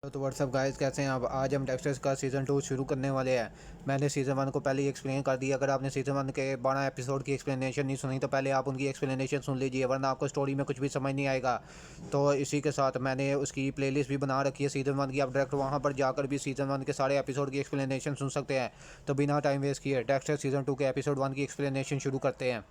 तो WhatsApp guys, कैसे हैं आप। आज हम डेक्स्टर का सीज़न 2 शुरू करने वाले हैं। मैंने सीज़न 1 को पहले ही एक्सप्लेन कर दिया। अगर आपने सीज़न 1 के 12 एपिसोड की एक्सप्लेनेशन नहीं सुनी तो पहले आप उनकी एक्सप्लेनेशन सुन लीजिए, वरना आपको स्टोरी में कुछ भी समझ नहीं आएगा। तो इसी के साथ मैंने उसकी प्लेलिस्ट भी बना रखी है सीज़न 1 की। आप डायरेक्ट वहाँ पर जाकर भी सीज़न 1 के सारे एपिसोड की एक्सप्लेनेशन सुन सकते हैं। तो बिना टाइम वेस्ट किए डेक्स्टर सीज़न 2 के एपिसोड 1 की एक्सप्लेनेशन शुरू करते हैं।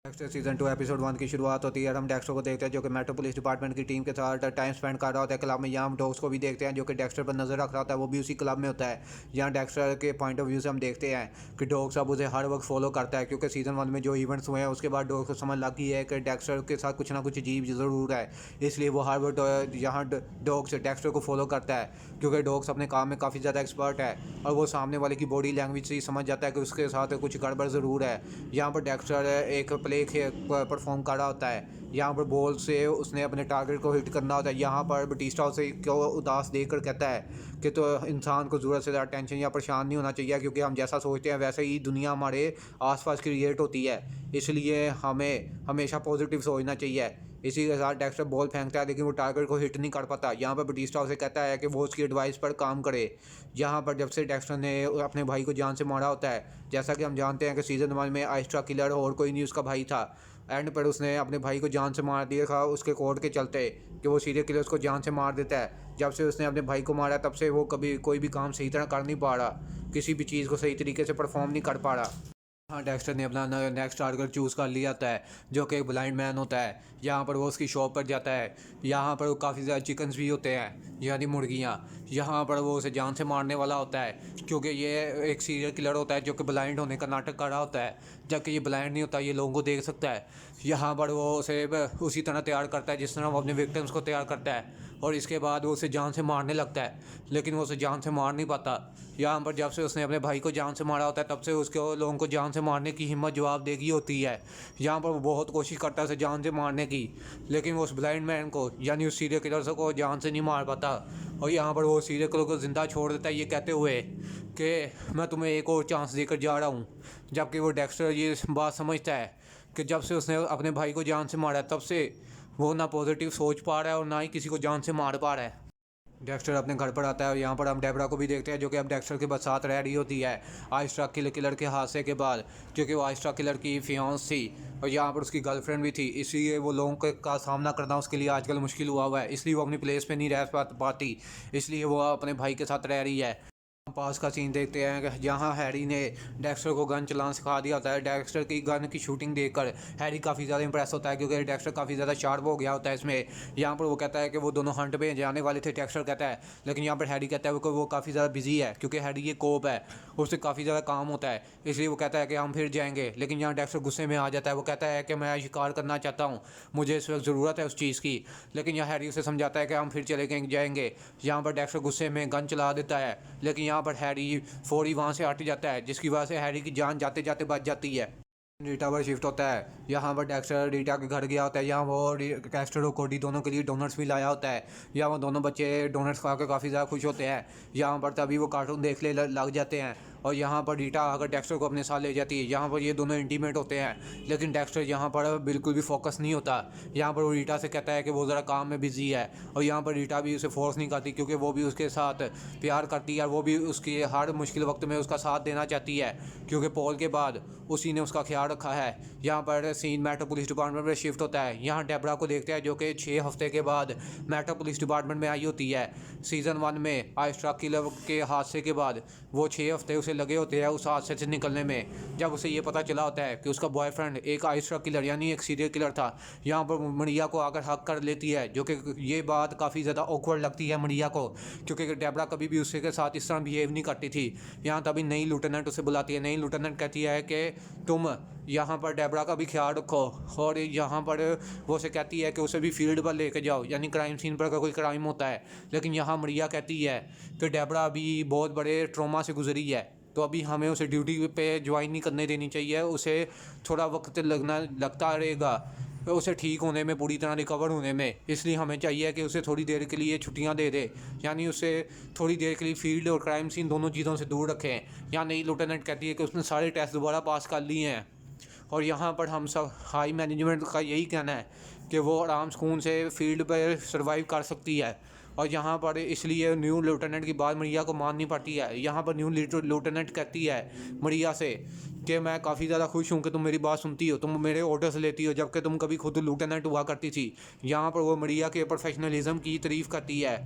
डेक्स्टर सीजन 2 एपिसोड 1 की शुरुआत होती है और हम डेक्स्टर को देखते हैं जो कि मेट्रो पुलिस डिपार्टमेंट की टीम के साथ टाइम स्पेंड कर रहा होता है क्लब में। यहाँ हम डॉग्स को भी देखते हैं जो कि डेक्स्टर पर नजर रख रहा होता है, वो भी उसी क्लब में होता है। यहाँ डेक्स्टर के पॉइंट ऑफ व्यू से हम देखते हैं कि डॉग्स अब उसे हर वक्त फॉलो करता है, क्योंकि सीजन 1 में जो इवेंट्स हुए हैं उसके बाद डॉग्स को समझ लग गई है कि डेक्स्टर के साथ कुछ ना कुछ अजीब ज़रूर है। इसलिए वो हर वक्त यहाँ डॉग्स डेक्स्टर को फॉलो करता है, क्योंकि डॉग्स अपने काम में काफ़ी ज़्यादा एक्सपर्ट है और वो सामने वाले की बॉडी लैंग्वेज से ही समझ जाता है कि उसके साथ कुछ गड़बड़ ज़रूर है। यहाँ पर डेक्स्टर एक प्ले परफॉर्म कर रहा होता है। यहाँ पर बॉल से उसने अपने टारगेट को हिट करना होता है। यहाँ पर बटिस्टा उसे क्यों उदास देखकर कहता है कि तो इंसान को ज़रूरत से ज़्यादा टेंशन या परेशान नहीं होना चाहिए, क्योंकि हम जैसा सोचते हैं वैसे ही दुनिया हमारे आसपास क्रिएट होती है, इसलिए हमें हमेशा पॉजिटिव सोचना चाहिए। इसी के साथ डेक्स्टर बॉल फेंकता है लेकिन वो टारगेट को हिट नहीं कर पाता। यहाँ पर बटिस्टा उसे कहता है कि वो उसकी एडवाइस पर काम करे। यहाँ पर जब से डेक्स्टर ने अपने भाई को जान से मारा होता है, जैसा कि हम जानते हैं कि सीज़न 1 में आइस्ट्रा किलर और कोई नहीं उसका भाई था। एंड पर उसने अपने भाई को जान से मार दिया था उसके कोड के चलते कि वो सीरियल किलर उसको जान से मार देता है। जब से उसने अपने भाई को मारा तब से वो कभी कोई भी काम सही तरह कर नहीं पा रहा, किसी भी चीज़ को सही तरीके से परफॉर्म नहीं कर पा रहा। हाँ, डेक्स्टर ने अपना नेक्स्ट टारगेट चूज़ कर लिया होता है जो कि एक ब्लाइंड मैन होता है। यहाँ पर वो उसकी शॉप पर जाता है। यहाँ पर वो काफ़ी ज़्यादा चिकन्स भी होते हैं, यानी मुर्गियाँ। यहाँ पर वो उसे जान से मारने वाला होता है, क्योंकि ये एक सीरियल किलर होता है जो कि ब्लाइंड होने का नाटक कर रहा होता है, जबकि ये ब्लाइंड नहीं होता, ये लोगों को देख सकता है। यहाँ पर वो उसे उसी तरह तैयार करता है जिस तरह वो अपने विक्टिम्स को तैयार करता है, और इसके बाद वो उसे जान से मारने लगता है, लेकिन वो उसे जान से मार नहीं पाता। यहाँ पर जब से उसने अपने भाई को जान से मारा होता है तब से उसके लोगों को जान से मारने की हिम्मत जवाबदेही होती है। यहाँ पर वो बहुत कोशिश करता है उसे जान से मारने की, लेकिन वो उस ब्लाइंड मैन को यानी उस सीरियल किलर को जान से नहीं मार पाता। और यहाँ पर वो सीरियल किलर को ज़िंदा छोड़ देता है ये कहते हुए कि मैं तुम्हें एक और चांस देकर जा रहा हूँ। जबकि वो डेक्स्टर ये बात समझता है कि जब से उसने अपने भाई को जान से मारा है तब से वो ना पॉजिटिव सोच पा रहा है और ना ही किसी को जान से मार पा रहा है। डेक्स्टर अपने घर पर आता है और यहाँ पर हम डेबरा को भी देखते हैं जो कि अब डेक्स्टर के साथ रह रही होती है आइस्ट्रा किलर के हादसे के बाद, क्योंकि वो आइस्ट्रा किलर की फियांस थी और यहाँ पर उसकी गर्लफ्रेंड भी थी। इसलिए वो लोगों का सामना करना उसके लिए आजकल मुश्किल हुआ है, इसलिए वो अपनी प्लेस पे नहीं रह पाती, इसलिए वो अपने भाई के साथ रह रही है। पास का सीन देखते हैं कि जहाँ हैरी ने डेक्स्टर को गन चलाना सिखा दिया होता है। डेक्स्टर की गन की शूटिंग देखकर हैरी काफ़ी ज़्यादा इंप्रेस होता है, क्योंकि डेक्स्टर काफ़ी ज़्यादा शार्प हो गया होता है इसमें। यहाँ पर वो कहता है कि वो दोनों हंट पे जाने वाले थे, डेक्स्टर कहता है, लेकिन यहाँ पर हैरी कहता है कि वो काफ़ी ज़्यादा बिजी है, क्योंकि हैरी ये कोप है, उससे काफ़ी ज़्यादा काम होता है, इसलिए वो कहता है कि हम फिर जाएंगे। लेकिन यहाँ डेक्स्टर गुस्से में आ जाता है, वो कहता है कि मैं शिकार करना चाहता हूँ, मुझे इस वक्त ज़रूरत है उस चीज़ की। लेकिन यहाँ हैरी उसे समझाता है कि हम फिर चले जाएंगे। यहाँ पर डेक्स्टर गुस्से में गन चला देता है, लेकिन यहाँ पर हैरी फौरी वहाँ से हट जाता है, जिसकी वजह से हैरी की जान जाते जाते बच जाती है। रीटा पर शिफ्ट होता है। यहाँ पर डेक्स्टर रीटा के घर गया होता है। यहाँ वो कैस्टर और कोडी दोनों के लिए डोनट्स भी लाया होता है। यहाँ वो दोनों बच्चे डोनट्स खा कर काफ़ी ज़्यादा खुश होते हैं। यहाँ पर तभी वो कार्टून देखने लग जाते हैं और यहाँ पर रीटा आकर डेक्स्टर को अपने साथ ले जाती है। यहाँ पर ये दोनों इंटीमेट होते हैं, लेकिन डेक्स्टर यहाँ पर बिल्कुल भी फोकस नहीं होता। यहाँ पर वो रीटा से कहता है कि वो ज़रा काम में बिजी है, और यहाँ पर रीटा भी उसे फोर्स नहीं करती, क्योंकि वो भी उसके साथ प्यार करती है और वो भी उसके हर मुश्किल वक्त में उसका साथ देना चाहती है, क्योंकि पॉल के बाद उसी ने उसका ख्याल रखा है। यहाँ पर सीन मेट्रो पुलिस डिपार्टमेंट में शिफ्ट होता है। यहाँ डेबरा को देखते हैं जो कि 6 हफ्ते के बाद मेट्रो पुलिस डिपार्टमेंट में आई होती है। सीज़न 1 में आइस्ट्रा किलर के हादसे के बाद वो 6 हफ्ते उसे लगे होते हैं उस हादसे से निकलने में। जब उसे ये पता चला होता है कि उसका बॉयफ्रेंड एक आइस्ट्रा किलर यानी एक सीरियल किलर था, यहाँ पर मरिया को आकर हक कर लेती है, जो कि ये बात काफ़ी ज़्यादा ऑकवर्ड लगती है मरिया को, क्योंकि डेबरा कभी भी उसके साथ इस तरह बिहेव नहीं करती थी। यहाँ तभी नई लेफ्टिनेंट उसे बुलाती है। नई लेफ्टिनेंट कहती है कि तुम यहाँ पर डेबरा का भी ख्याल रखो, और यहाँ पर वो उसे कहती है कि उसे भी फील्ड पर लेके जाओ, यानी क्राइम सीन पर अगर कोई क्राइम होता है। लेकिन यहाँ मरिया कहती है कि डेबरा अभी बहुत बड़े ट्रॉमा से गुजरी है, तो अभी हमें उसे ड्यूटी पे ज्वाइन नहीं करने देनी चाहिए, उसे थोड़ा वक्त लगता रहेगा उसे ठीक होने में, पूरी तरह रिकवर होने में। इसलिए हमें चाहिए कि उसे थोड़ी देर के लिए छुट्टियां दे दे, यानी उसे थोड़ी देर के लिए फील्ड और क्राइम सीन दोनों चीज़ों से दूर रखें। यहाँ नई लेफ्टिनेंट कहती है कि उसने सारे टेस्ट दोबारा पास कर लिए हैं, और यहाँ पर हम सब हाई मैनेजमेंट का यही कहना है कि वो आराम सुकून से फील्ड पर सर्वाइव कर सकती है, और यहाँ पर इसलिए न्यू लेफ्टिनेंट की बात मरिया को माननी पड़ती है। यहाँ पर न्यू लेफ्टिनेंट कहती है मरिया से कि मैं काफ़ी ज़्यादा खुश हूँ कि तुम मेरी बात सुनती हो, तुम मेरे ऑर्डर्स लेती हो, जबकि तुम कभी खुद लेफ्टिनेंट हुआ करती थी। यहाँ पर वो मरिया के प्रोफेशनलिज्म की तारीफ़ करती है।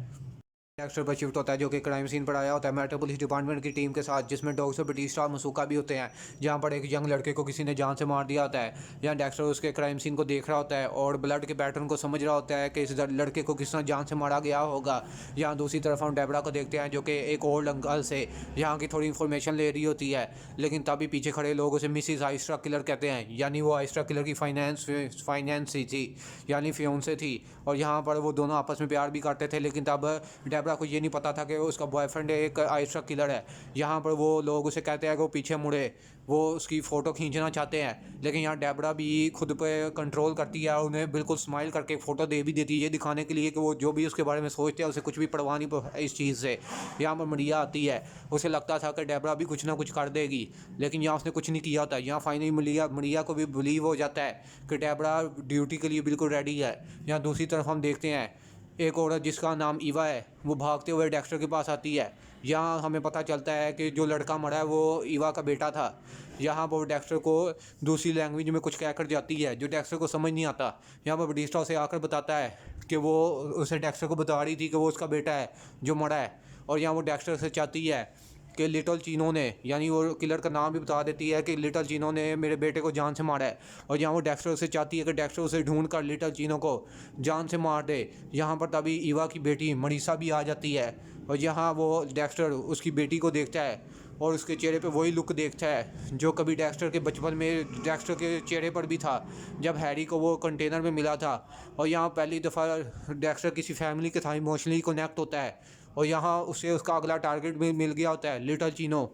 डेक्स्टर पर शिफ्ट होता है जो कि क्राइम सीन पर आया होता है मेट्रो पुलिस डिपार्टमेंट की टीम के साथ, जिसमें डॉक्टर बटिस्टा और मसूका भी होते हैं। जहां पर एक यंग लड़के को किसी ने जान से मार दिया होता है। जहां डेक्स्टर उसके क्राइम सीन को देख रहा होता है और ब्लड के पैटर्न को समझ रहा होता है कि इस लड़के को किस तरह जान से मारा गया होगा। यहाँ दूसरी तरफ हम डेबरा को देखते हैं जो कि एक ओल्ड अंकल से यहाँ की थोड़ी इन्फॉर्मेशन ले रही होती है, लेकिन तभी पीछे खड़े लोग उसे मिसिस आइस्ट्रा किलर कहते हैं। यानी वो आइस्ट्रा किलर की फाइनेंस थी, यानी फियोंसे थी। और यहाँ पर वो दोनों आपस में प्यार भी करते थे, लेकिन तब डेबरा को ये नहीं पता था कि उसका बॉयफ्रेंड एक आइस्ट्रा किलर है। यहाँ पर वो लोग उसे कहते हैं कि वो पीछे मुड़े, वो उसकी फ़ोटो खींचना चाहते हैं, लेकिन यहाँ डेबरा भी खुद पे कंट्रोल करती है, उन्हें बिल्कुल स्माइल करके फ़ोटो दे भी देती है, ये दिखाने के लिए कि वो जो भी उसके बारे में सोचते हैं उसे कुछ भी परवाह नहीं इस चीज़ से। यहाँ पर मरिया आती है, उसे लगता था कि डेबरा भी कुछ ना कुछ कर देगी, लेकिन यहाँ उसने कुछ नहीं किया होता। यहाँ फाइनली मरिया को भी बिलीव हो जाता है कि डेबरा ड्यूटी के लिए बिल्कुल रेडी है। यहाँ दूसरी तरफ हम देखते हैं एक औरत जिसका नाम ईवा है, वो भागते हुए डेक्स्टर के पास आती है। यहाँ हमें पता चलता है कि जो लड़का मरा है वो ईवा का बेटा था। यहाँ पर डेक्स्टर को दूसरी लैंग्वेज में कुछ कहकर जाती है जो डेक्स्टर को समझ नहीं आता। यहाँ पर बटिस्टा उसे आकर बताता है कि वो उसे डेक्स्टर को बता रही थी कि वो उसका बेटा है जो मरा है। और यहाँ वो डेक्स्टर से चाहती है कि लिटल चीनो ने, यानी वो किलर का नाम भी बता देती है कि लिटल चीनो ने मेरे बेटे को जान से मारा है। और यहाँ वो डेक्स्टर से चाहती है कि डेक्स्टर उसे ढूंढ कर लिटल चीनो को जान से मार दे। यहाँ पर तभी ईवा की बेटी मनीषा भी आ जाती है और यहाँ वो डेक्स्टर उसकी बेटी को देखता है और उसके चेहरे पे वही लुक देखता है जो कभी डेक्स्टर के बचपन में डेक्स्टर के चेहरे पर भी था जब हैरी को वो कंटेनर में मिला था। और यहाँ पहली दफ़ा डेक्स्टर किसी फैमिली के साथ इमोशनली कनेक्ट होता है और यहाँ उसे उसका अगला टारगेट भी मिल गया होता है, लिटल चीनो।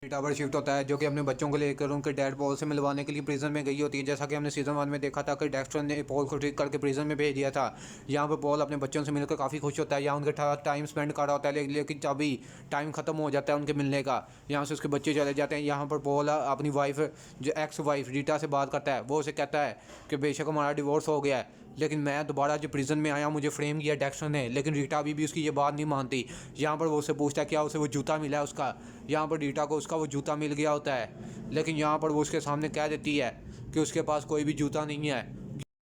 रीटा पर शिफ्ट होता है जो कि अपने बच्चों को लेकर उनके डैड पॉल से मिलवाने के लिए प्रिजन में गई होती है। जैसा कि हमने सीजन 1 में देखा था कि डेक्स्टर ने पॉल को ट्रिक करके प्रिजन में भेज दिया था। यहाँ पर पॉल अपने बच्चों से मिलकर काफ़ी खुश होता है, यहाँ उनके साथ टाइम स्पेंड कर रहा होता है, लेकिन तभी टाइम खत्म हो जाता है उनके मिलने का। यहाँ से उसके बच्चे चले जाते हैं। यहाँ पर पॉल अपनी वाइफ जो एक्स वाइफ रीटा से बात करता है, वो उसे कहता है कि बेशक हमारा डिवोर्स हो गया है, लेकिन मैं दोबारा जो प्रिजन में आया मुझे फ्रेम किया डेक्स्टर ने। लेकिन रीटा अभी भी उसकी ये बात नहीं मानती। यहाँ पर वो उसे पूछता है क्या उसे वो जूता मिला है उसका। यहाँ पर रीटा को उसका वो जूता मिल गया होता है, लेकिन यहाँ पर वो उसके सामने कह देती है कि उसके पास कोई भी जूता नहीं है।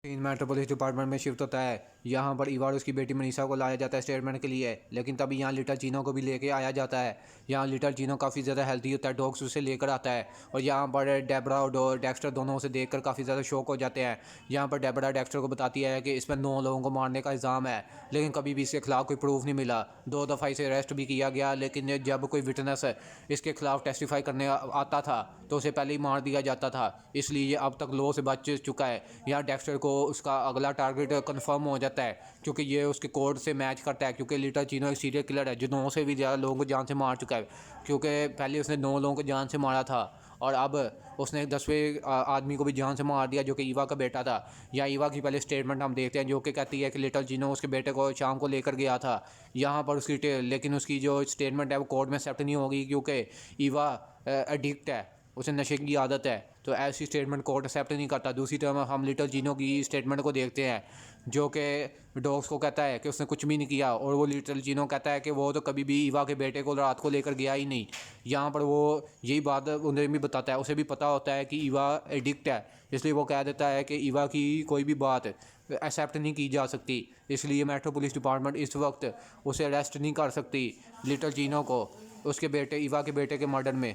इन मेट्रो पुलिस डिपार्टमेंट में शिफ्ट होता है। यहाँ पर ईवा और उसकी बेटी मनीषा को लाया जाता है स्टेटमेंट के लिए, लेकिन तभी यहाँ लिटल चीनो को भी लेके आया जाता है। यहाँ लिटल चीनो काफ़ी ज़्यादा हेल्थी होता है, डॉग्स उसे लेकर आता है। और यहाँ पर डेबरा और डेक्स्टर दोनों उसे देखकर काफ़ी ज़्यादा शौक हो जाते हैं। यहाँ पर डेबरा डेक्स्टर को बताती है कि इस पर 9 लोगों को मारने का इल्ज़ाम है, लेकिन कभी भी इसके खिलाफ कोई प्रूफ नहीं मिला। 2 दफ़ा इसे अरेस्ट भी किया गया, लेकिन जब कोई विटनेस इसके खिलाफ टेस्टिफाई करने आता था तो उसे पहले ही मार दिया जाता था, इसलिए ये अब तक लॉ से बच चुका है। यहाँ डेक्स्टर को उसका अगला टारगेट कंफर्म हो जाता है क्योंकि ये उसके कोड से मैच करता है, क्योंकि लिटल चीनो एक सीरियल किलर है जो 9 से भी ज़्यादा लोगों को जान से मार चुका है। क्योंकि पहले उसने 9 लोगों को जान से मारा था और अब उसने 10वें आदमी को भी जान से मार दिया जो कि ईवा का बेटा था। या ईवा की पहले स्टेटमेंट हम देखते हैं जो कि कहती है कि लिटल चीनो उसके बेटे को शाम को लेकर गया था यहाँ पर लेकिन उसकी जो स्टेटमेंट है वो कोर्ट में एक्सेप्ट नहीं होगी क्योंकि ईवा एडिक्ट है, उसे नशे की आदत है, तो ऐसी स्टेटमेंट कोर्ट एक्सेप्ट नहीं करता। दूसरी तरफ हम लिटल चीनो की स्टेटमेंट को देखते हैं जो कि डॉग्स को कहता है कि उसने कुछ भी नहीं किया, और वो लिटल चीनो कहता है कि वो तो कभी भी ईवा के बेटे को रात को लेकर गया ही नहीं। यहाँ पर वो यही बात उन्हें भी बताता है, उसे भी पता होता है कि ईवा एडिक्ट है, इसलिए वो कह देता है कि ईवा की कोई भी बात एक्सेप्ट नहीं की जा सकती, इसलिए मेट्रो पुलिस डिपार्टमेंट इस वक्त उसे अरेस्ट नहीं कर सकती लिटल चीनो को उसके बेटे ईवा के बेटे के मर्डर में।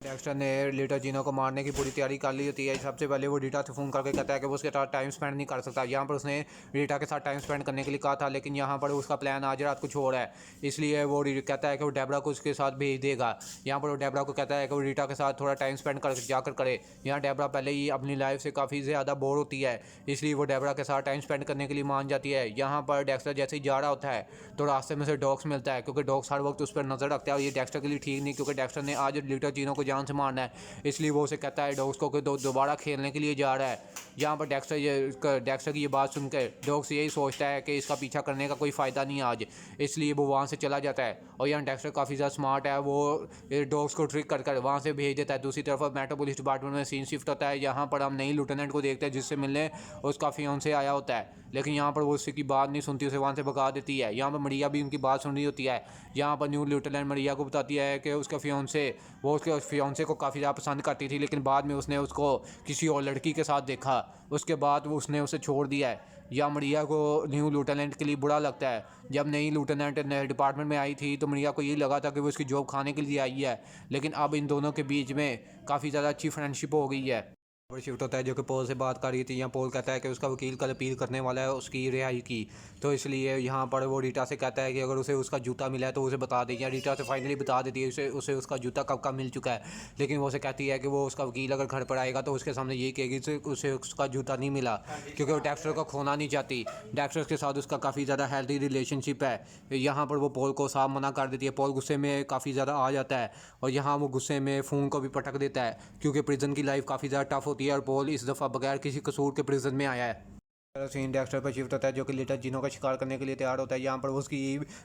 डेक्स्टर ने लिटल चीनो को मारने की पूरी तैयारी कर ली होती है। सबसे पहले वो रीटा से फ़ोन करके कहता है कि वो उसके साथ टाइम स्पेंड नहीं कर सकता। यहाँ पर उसने रीटा के साथ टाइम स्पेंड करने के लिए कहा था, लेकिन यहाँ पर उसका प्लान आज रात कुछ और है, इसलिए वो कहता है कि वो डेबरा को उसके साथ भेज देगा। यहाँ पर वो डेबरा को कहता है कि वो रीटा के साथ थोड़ा टाइम स्पेंड कर जाकर करे। यहाँ डेबरा पहले ही अपनी लाइफ से काफ़ी ज़्यादा बोर होती है, इसलिए वो डेबरा के साथ टाइम स्पेंड करने के लिए मान जाती है। यहाँ पर डेक्स्टर जैसे ही जा रहा होता है तो रास्ते में से डॉग्स मिलता है, क्योंकि डॉग्स हर वक्त उस पर नज़र रखता है और ये डेक्स्टर के लिए ठीक नहीं, क्योंकि डेक्स्टर ने आज लिटल चीनो को जान से मारना है, इसलिए वो उसे कहता है डॉग्स को कि दोबारा खेलने के लिए जा रहा है। यहाँ पर डेक्स्टर की ये बात सुनकर डॉग्स यही सोचता है कि इसका पीछा करने का कोई फ़ायदा नहीं आज, इसलिए वो वहाँ से चला जाता है। और यहाँ डेक्स्टर काफ़ी ज़्यादा स्मार्ट है, वो डॉग्स को ट्रिक कर वहाँ से भेज देता है। दूसरी तरफ मेट्रो पुलिस डिपार्टमेंट में सीन शिफ्ट होता है। यहाँ पर हम नई लिeutenant को देखते हैं जिससे मिलने उसका फियांसे आया होता है, लेकिन यहाँ पर वो उसकी बात नहीं सुनती, उसे वहाँ से भगा देती है। यहाँ पर मरिया भी उनकी बात सुन रही होती है। यहाँ पर न्यू लिeutenant मरिया को बताती है कि उसका फियांसे वो उसके फियांसे को काफ़ी ज़्यादा पसंद करती थी, लेकिन बाद में उसने उसको किसी और लड़की के साथ देखा, उसके बाद वो उसने उसे छोड़ दिया है। या मरिया को न्यू लिeutenant के लिए बुरा लगता है। जब नई लिeutenant नए डिपार्टमेंट में आई थी तो मरिया को ये लगा था कि वो उसकी जॉब खाने के लिए आई है, लेकिन अब इन दोनों के बीच में काफ़ी ज़्यादा अच्छी फ्रेंडशिप हो गई है। और शिफ्ट होता है जो कि पॉल से बात कर रही थी। यहाँ पॉल कहता है कि उसका वकील कल अपील करने वाला है उसकी रिहाई की, तो इसलिए यहाँ पर वो रीटा से कहता है कि अगर उसे उसका जूता मिला है तो उसे बता दे। या रीटा से फाइनली बता देती है उसे उसका जूता कब का मिल चुका है, लेकिन वो उसे कहती है कि वो उसका वकील अगर घर पर आएगा तो उसके सामने यही कहेगी उसे उसका जूता नहीं मिला, क्योंकि वो डेक्स्टर को खोना नहीं चाहती। डेक्स्टर के साथ उसका काफ़ी ज़्यादा हेल्दी रिलेशनशिप है। यहाँ पर वो पॉल को साफ मना कर देती है। पॉल गुस्से में काफ़ी ज़्यादा आ जाता है और यहाँ वो गुस्से में फ़ोन को भी पटक देता है, क्योंकि प्रिजन की लाइफ काफ़ी ज़्यादा टफ होती है और पॉल इस दफ़ा बगैर किसी कसूर के प्रिजन में आया है। सीन डेक्स्टर पर शिफ्ट होता है जो कि लिटर जिनो का शिकार करने के लिए तैयार होता है। यहाँ पर उसकी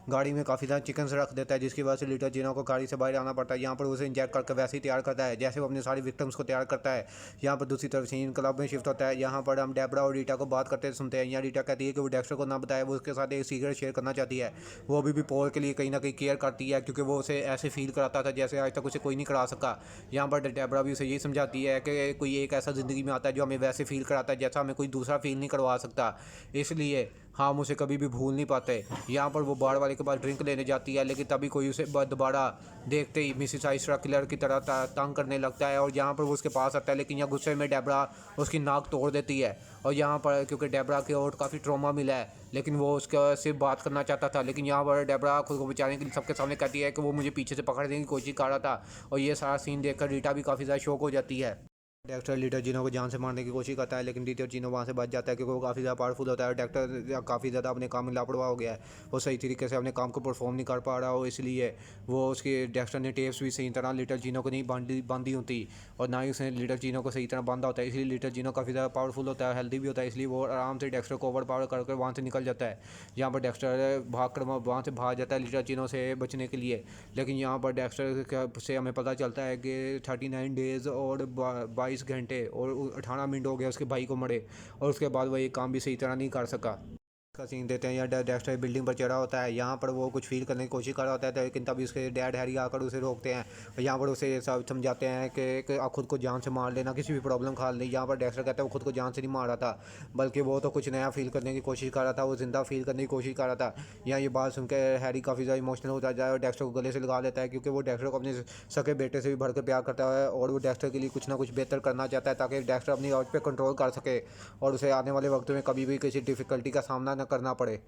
गाड़ी में काफ़ी ज़्यादा चिकन रख देता है, जिसकी वजह से लिटर जिनो को गाड़ी से बाहर आना पड़ता है। यहाँ पर उसे इंजेक्ट करके वैसे ही तैयार करता है जैसे वो अपने सारी विक्टिम्स को तैयार करता है। यहाँ पर दूसरी तरफ सीन क्लब में शिफ्ट होता है। यहाँ पर हम डेबरा और रीटा को बात करते सुनते हैं। यहाँ रीटा कहती है कि वो डेक्स्टर को ना बताए, वो उसके साथ एक सीक्रेट शेयर करना चाहती है। वो अभी भी पॉल के लिए कहीं ना कहीं केयर करती है, क्योंकि वो उसे ऐसे फील कराता था जैसे आज तक उसे कोई नहीं करा सका। यहाँ पर डेबरा भी उसे यही समझाती है कि कोई एक ऐसा ज़िंदगी में आता है जो हमें वैसे फील कराता है जैसा हमें कोई दूसरा फील नहीं करवा सकता, इसलिए हम उसे कभी भी भूल नहीं पाते। यहाँ पर वो बार वाले के पास ड्रिंक लेने जाती है, लेकिन तभी कोई उसे दोबारा देखते ही मिसिस आइसरा किलर की तरह तंग करने लगता है और यहाँ पर वो उसके पास आता है, लेकिन यहाँ गुस्से में डेबरा उसकी नाक तोड़ देती है। और यहाँ पर क्योंकि डेबरा की और काफ़ी ट्रॉमा मिला है, लेकिन वो उसका सिर्फ बात करना चाहता था, लेकिन यहाँ पर डेबरा खुद को बचाने के लिए सबके सामने कहती है कि वो मुझे पीछे से पकड़ने की कोशिश कर रहा था। और ये सारा सीन देखकर रीटा भी काफ़ी ज़्यादा शॉक हो जाती है। डेक्स्टर लीटर जिनो को जान से मारने की कोशिश करता है, लेकिन लीटर जिनो वहाँ से बच जाता है क्योंकि वो काफ़ी ज़्यादा पावरफुल होता है। डेक्स्टर काफ़ी ज़्यादा अपने काम में लापरवाह हो गया है, वो सही तरीके से अपने काम को परफॉर्म नहीं कर पा रहा हो, इसलिए वो उसके डेक्स्टर ने टेप्स भी सही तरह लीटर जिनो को नहीं बांधी होती और ना ही उसने लीटर जिनो को सही तरह बांधा होता है। इसलिए लीटर जिनो काफ़ी ज़्यादा पावरफुल होता है, हेल्दी भी होता है, इसलिए वो आराम से डेक्स्टर को ओवर पावर करके वहाँ से निकल जाता है। यहाँ पर डेक्स्टर वहाँ से भाग जाता है लीटर जिनो से बचने के लिए, लेकिन यहाँ पर डेक्स्टर से हमें पता चलता है कि 39 डेज़ और 22 घंटे और 18 मिनट हो गया उसके भाई को मरे, और उसके बाद वो ये काम भी सही तरह नहीं कर सका। का सीन देते हैं। या डेक्स्टर बिल्डिंग पर चढ़ा होता है, यहाँ पर वो कुछ फील करने की कोशिश कर रहा होता है, लेकिन तभी उसके डैड हैरी आकर उसे रोकते हैं और यहाँ पर उसे सब समझाते हैं कि आप खुद को जान से मार लेना, किसी भी प्रॉब्लम खा ली। यहाँ पर डेक्स्टर कहता है वो खुद को जान से नहीं मार रहा था, बल्कि वो तो कुछ नया फील करने की कोशिश कर रहा था, वो जिंदा फील करने की कोशिश कर रहा था। यहाँ ये बात सुनकर हैरी काफ़ी ज़्यादा इमोशनल होता जाए और डेक्स्टर को गले से लगा लेता है, क्योंकि वो डेक्स्टर को अपने सके बेटे से भी बढ़कर प्यार करता है और वो डेक्स्टर के लिए कुछ ना कुछ बेहतर करना चाहता है, ताकि डेक्स्टर अपनी आवाज़ पर कंट्रोल कर सके और उसे आने वाले वक्त में कभी भी किसी डिफ़िकल्टी का सामना न करना पड़े।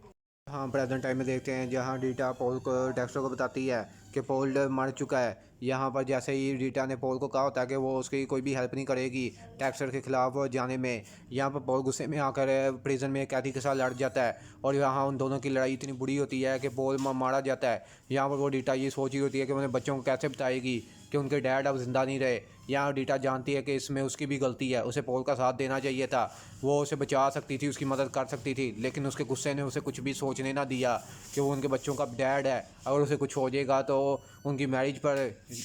हाँ, प्रेजेंट टाइम में देखते हैं जहाँ रीटा पॉल को डेक्स्टर को बताती है कि पॉल मर चुका है। यहाँ पर जैसे ही रीटा ने पॉल को कहा होता है कि वो उसकी कोई भी हेल्प नहीं करेगी डेक्स्टर के खिलाफ जाने में, यहाँ पर पॉल गुस्से में आकर प्रिजन में कैदी के साथ लड़ जाता है और यहाँ उन दोनों की लड़ाई इतनी बुरी होती है कि पॉल मारा जाता है। यहाँ पर वो रीटा ये सोच रही होती है कि उन्हें बच्चों को कैसे बताएगी कि उनके डैड अब जिंदा नहीं रहे। यहाँ रीटा जानती है कि इसमें उसकी भी गलती है, उसे पॉल का साथ देना चाहिए था, वो उसे बचा सकती थी, उसकी मदद कर सकती थी, लेकिन उसके गुस्से ने उसे कुछ भी सोचने ना दिया कि वो उनके बच्चों का डैड है। अगर उसे कुछ हो जाएगा तो उनकी मैरिज पर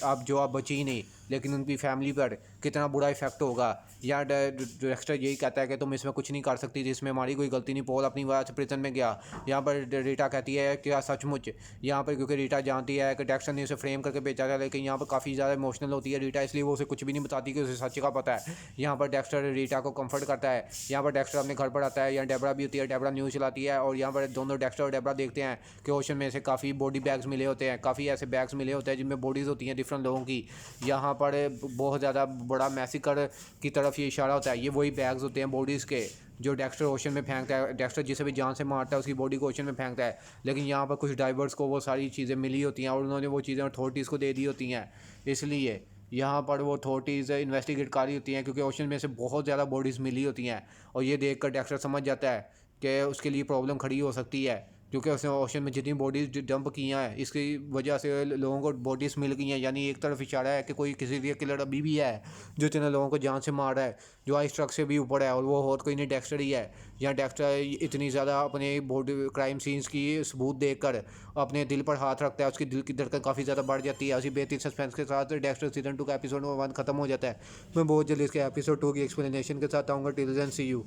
अब जो अब बची नहीं, लेकिन उनकी फैमिली पर कितना बुरा इफेक्ट होगा। या डेक्स्टर यही कहता है कि तुम इसमें कुछ नहीं कर सकती थी, इसमें हमारी कोई गलती नहीं, पॉल अपनी वजह से प्रिजन में गया। यहाँ पर रीटा कहती है कि सचमुच, यहाँ पर क्योंकि रीटा जानती है कि डेक्स्टर ने उसे फ्रेम करके बेचा था, लेकिन यहाँ पर काफ़ी ज़्यादा इमोशनल होती है रीटा, इसलिए वो उसे कुछ भी नहीं बताती कि उसे सच का पता है। यहाँ पर डेक्स्टर रीटा को कंफर्ट करता है। यहाँ पर डेक्स्टर अपने घर पर आता है, यहाँ डेबरा भी होती है, डेबरा न्यूज़ चलाती है और यहाँ पर दोनों डेक्स्टर और डेबरा देखते हैं कि ओशन में से काफ़ी बॉडी बैग्स मिले होते हैं, काफ़ी ऐसे बैग्स मिले होते हैं जिनमें बॉडीज़ होती हैं डिफरेंट लोगों की। यहाँ पर बहुत ज़्यादा बड़ा मैसेकर की तरफ ये इशारा होता है। ये वही बैग्स होते हैं बॉडीज़ के जो डेक्स्टर ओशन में फेंकता है, डेक्स्टर जिसे भी जान से मारता है उसकी बॉडी को ओशन में फेंकता है, लेकिन यहाँ पर कुछ डाइवर्स को वो सारी चीज़ें मिली होती हैं और उन्होंने वो चीज़ें अथॉरिटीज़ को दे दी होती हैं, इसलिए यहाँ पर वो अथॉरिटीज़ इन्वेस्टिगेट कर रही होती हैं, क्योंकि ओशन में से बहुत ज़्यादा बॉडीज़ मिली होती हैं। और ये देख कर डेक्स्टर समझ जाता है कि उसके लिए प्रॉब्लम खड़ी हो सकती है, जो कि उसने ओशन में जितनी बॉडीज डंप किया है इसकी वजह से लोगों को बॉडीज मिल गई हैं। यानी एक तरफ इशारा है कि कोई किसी भी किलर अभी भी है जो इतने लोगों को जान से मार रहा है, जो आइस ट्रक से भी ऊपर है, और वो और कोई नहीं डेक्स्टर ही है। यहाँ डेक्स्टर इतनी ज़्यादा अपने बॉडी क्राइम सीन्स की सबूत देखकर अपने दिल पर हाथ रखता है, उसकी दिल की धड़कन काफ़ी ज़्यादा बढ़ जाती है। उसी बेहतरीन सस्पेंस के साथ डेक्स्टर सीजन 2 का एपिसोड 1 खत्म हो जाता है। मैं बहुत जल्दी इसके एपिसोड 2 की एक्सप्लेनेशन के साथ आऊँगा। Till then see you.